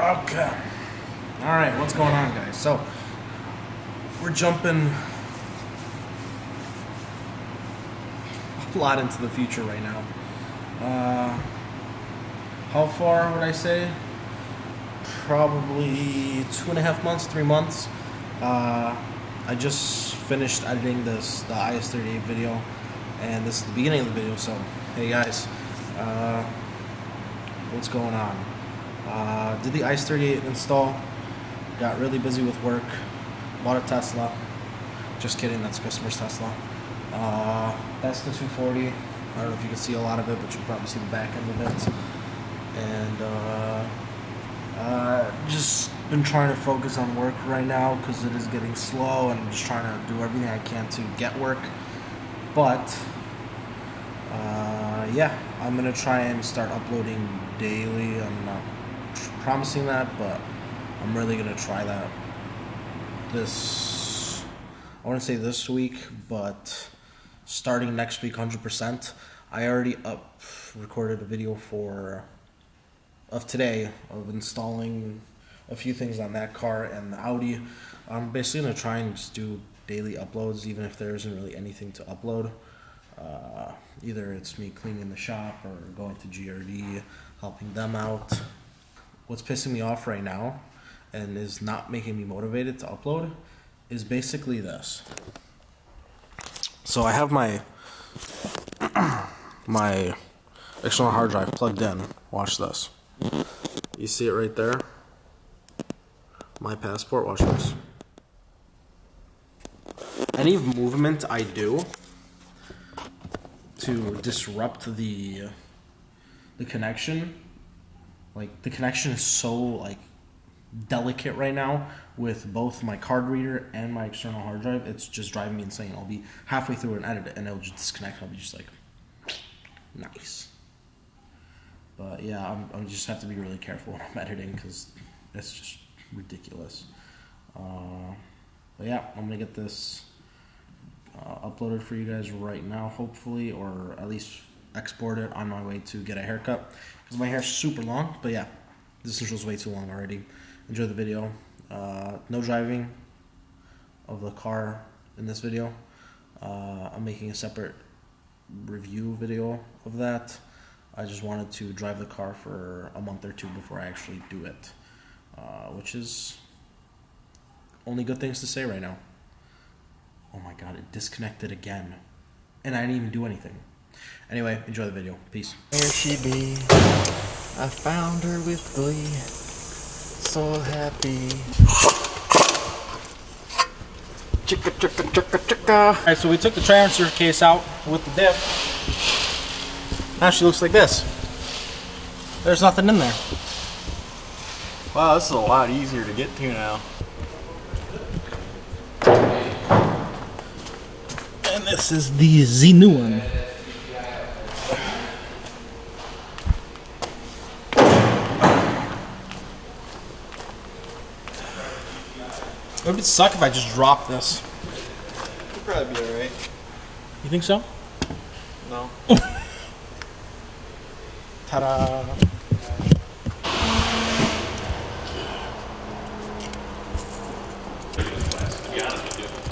Okay. Alright, what's going on, guys? So, we're jumping a lot into the future right now. How far would I say? Probably 2.5 months, 3 months. I just finished editing the IS38 video, and this is the beginning of the video, so hey guys, what's going on? Did the IS38 install, got really busy with work, bought a Tesla. Just kidding, that's a customer's Tesla. That's the 240. I don't know if you can see a lot of it, but you can probably see the back end of it. And just been trying to focus on work right now because it is getting slow, and I'm just trying to do everything I can to get work. But yeah, I'm gonna try and start uploading daily. I'm not promising that, but I'm really gonna try that I wouldn't say this week, but starting next week 100%. I already recorded a video of today of installing a few things on that car and the Audi. I'm basically gonna try and just do daily uploads, even if there isn't really anything to upload. Either it's me cleaning the shop or going to GRD, helping them out. What's pissing me off right now and is not making me motivated to upload is basically this. So I have my my external hard drive plugged in. Watch this. You see it right there? My passport, watch this. Any movement I do to disrupt the connection, like the connection is so like delicate right now with both my card reader and my external hard drive, it's just driving me insane. I'll be halfway through an edit and it'll just disconnect. I'll be just like, nice. But yeah, I just have to be really careful when I'm editing because it's just ridiculous. But yeah, I'm gonna get this uploaded for you guys right now, hopefully, or at least export it on my way to get a haircut because my hair's super long. But yeah, this intro was way too long already. Enjoy the video. No driving of the car in this video. I'm making a separate review video of that. I just wanted to drive the car for a month or two before I actually do it, which is only good things to say right now. Oh my god, it disconnected again, and I didn't even do anything. Anyway, enjoy the video. Peace. There she be, I found her with glee, so happy. Chicka chicka chicka chicka. Alright, so we took the transfer case out with the dip. Now she looks like this. There's nothing in there. Wow, this is a lot easier to get to now. And this is the new one. It would suck if I just dropped this. It'll probably be alright. You think so? No. Ta-da!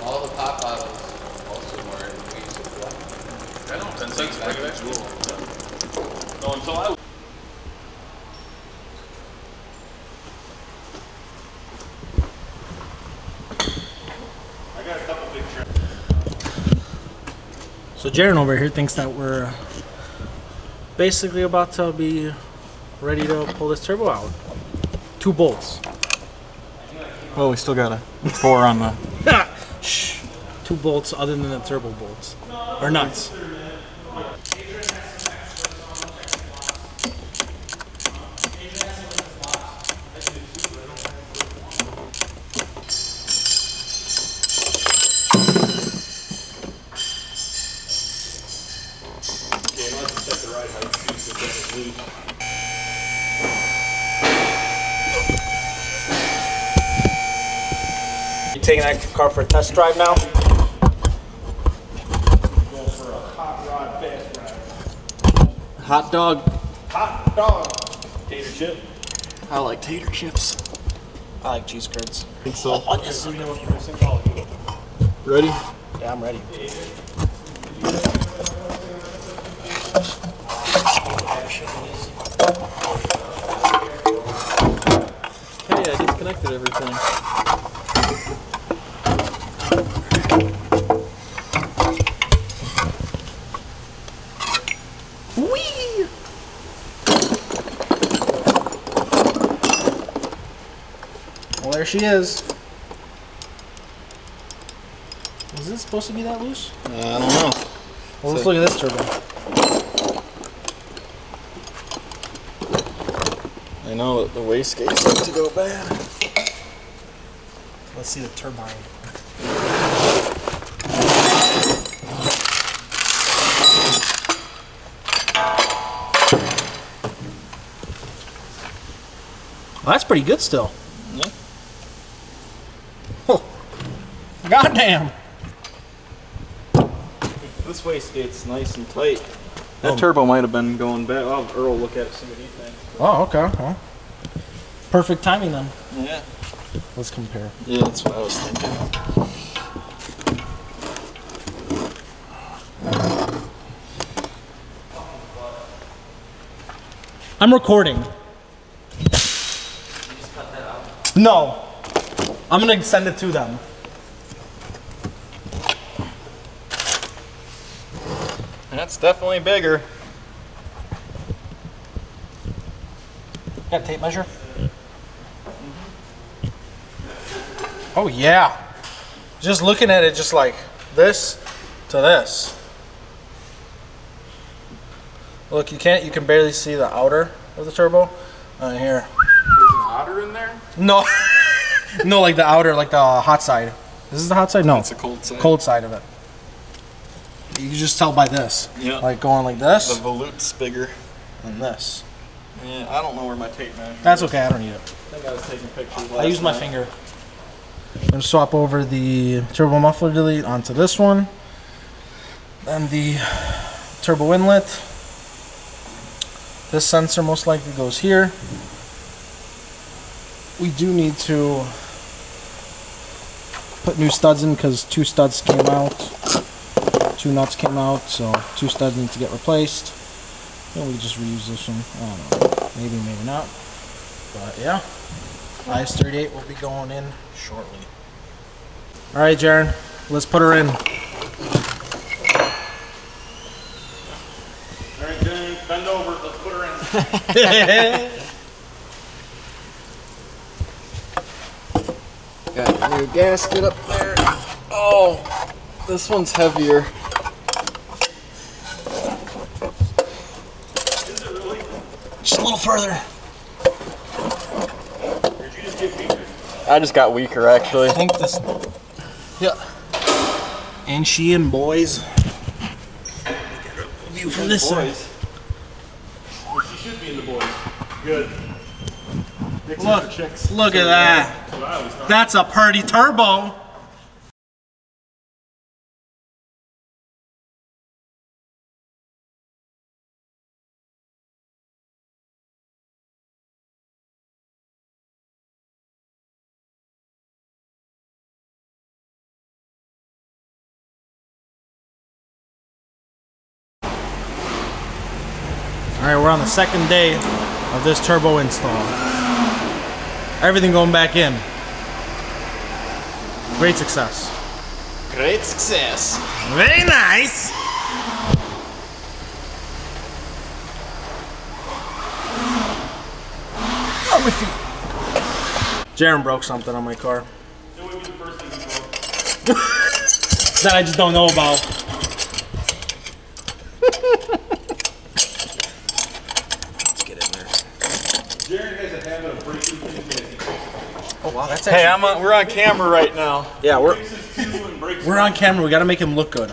All the pop bottles also were in the weeks of left. I don't think it's like that cool. No, until I got a couple big trips. So Jaren over here thinks that we're basically about to be ready to pull this turbo out. 2 bolts. Well, we still got a 4 on the... Shh. 2 bolts other than the turbo bolts. Or nuts. You taking that car for a test drive now? Go for a hot rod fast ride. Hot dog. Hot dog. Tater chip. I like tater chips. I like cheese curds. I think so. Oh, Ready? yeah, I'm ready. Hey, I disconnected everything. Whee! Well, there she is. Is this supposed to be that loose? I don't know. Well, let's look at this turbo. I know that the wastegates like to go bad. Let's see the turbine. Well, that's pretty good still. Yeah. Oh. Goddamn. This wastegate's nice and tight. That turbo might have been going bad. I'll have Earl look at it, see what he thinks. Oh, okay. Well, perfect timing then. Yeah. Let's compare. Yeah, that's what I was thinking. I'm recording. No. I'm gonna send it to them. That's definitely bigger. Got a tape measure? Oh yeah. Just looking at it just like this to this. Look, you can barely see the outer of the turbo. Here. There's an otter in there? No. No, like the outer, like the hot side. This is the hot side? No. It's a cold side. Cold side of it. You can just tell by this. Yeah. Like going like this. The volute's bigger. And this. Yeah, I don't know where my tape measure is. That's okay, I don't need it. I think I was taking pictures last I use my night. finger. I'm going to swap over the turbo muffler delete onto this one. Then the turbo inlet. This sensor most likely goes here. We do need to put new studs in because 2 studs came out. 2 nuts came out, so 2 studs need to get replaced. And we just reuse this one. I don't know. Maybe, maybe not. But yeah. IS-38 will be going in shortly. Alright, Jaren. Let's put her in. Alright, Jane, bend over. Let's put her in. Got a new gasket up there. Oh, this one's heavier. Is it really? Just a little further. Did you just get weaker? I just got weaker, actually. I think this. Yeah. And she and boys. View from this side. Well, she should be in the boys. Good. Look at that. That's a pretty turbo. Alright, we're on the second day of this turbo install. Everything going back in. Great success. Great success. Very nice. Oh, my feet. Jaren broke something on my car. That I just don't know about. Let's get in there. Jared has a habit of breaking things as he fixes. Oh wow, that's actually. Hey, we're on camera right now. Yeah, Breaks we're on camera. We gotta make him look good.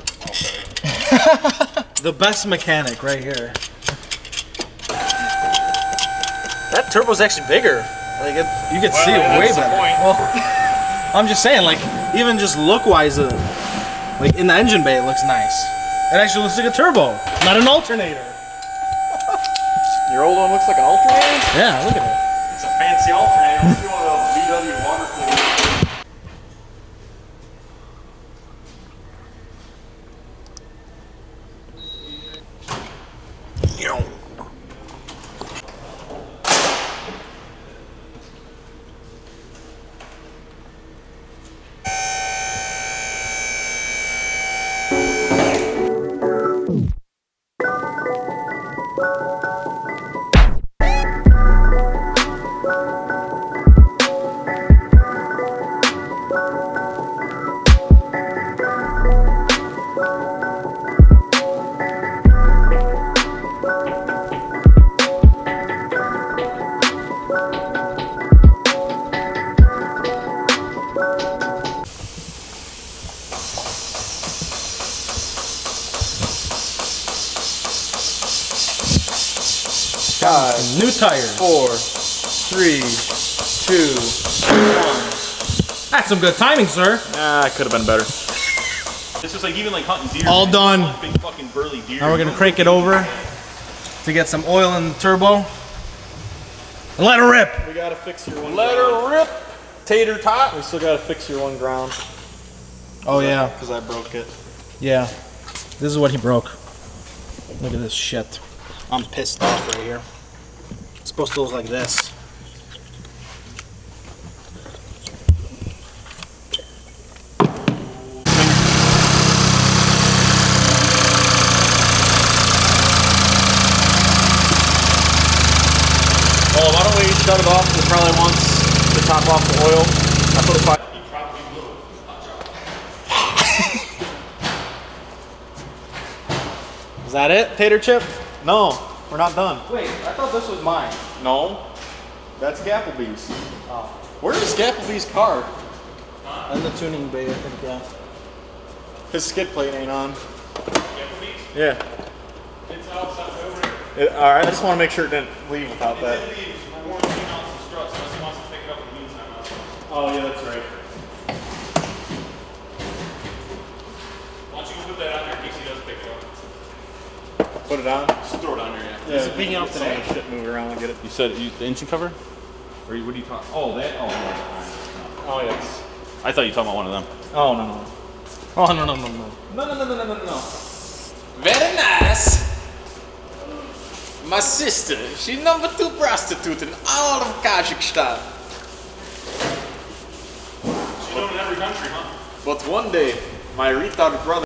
The best mechanic right here. That turbo's actually bigger. Like you can see it way better. Well, I'm just saying, like even just look-wise, like in the engine bay, it looks nice. It actually looks like a turbo, not an alternator. Your old one looks like an alternator? Yeah, look at it. It's a That's the alternator. If you want a VW water cooler. Five, New tires. 4, 3, 2, 1. That's some good timing, sir. Ah, it could have been better. It's just like even like hunting deer. All man. done. One big fucking burly deer. Now we're gonna crank it over to get some oil in the turbo. And let her rip. We gotta fix your one. Let her rip. Tater tot. We still gotta fix your one ground. Oh yeah, Because I broke it. yeah. This is what he broke. Look at this shit. I'm pissed off right here. It's supposed to look like this. Oh, why don't we shut it off? It probably wants to top off the oil. I put a Is that it, Tater Chip? No, we're not done. Wait, I thought this was mine. No, that's Gapplebee's. Oh. Where is Gapplebee's car? In the tuning bay, I think, yeah. His skid plate ain't on. Yeah. It's outside over All here. right, I just want to make sure it didn't leave without that. It leaves. We're warranting out some struts unless he wants to pick it up in the meantime. Oh yeah, that's right. Why don't you go put that out there in case he does pick it up? Put it on. Just throw it on there, yeah. Yeah, picking up today. Shit, move around and get it. You said the engine cover? Or what are you talking? Oh, that? Oh, Oh yes. I thought you were talking about one of them. Oh no no. Oh, no, no, no, no. No. Very nice. My sister, she's #2 prostitute in all of Kazakhstan. She's known in every country, huh? But one day, my retarded brother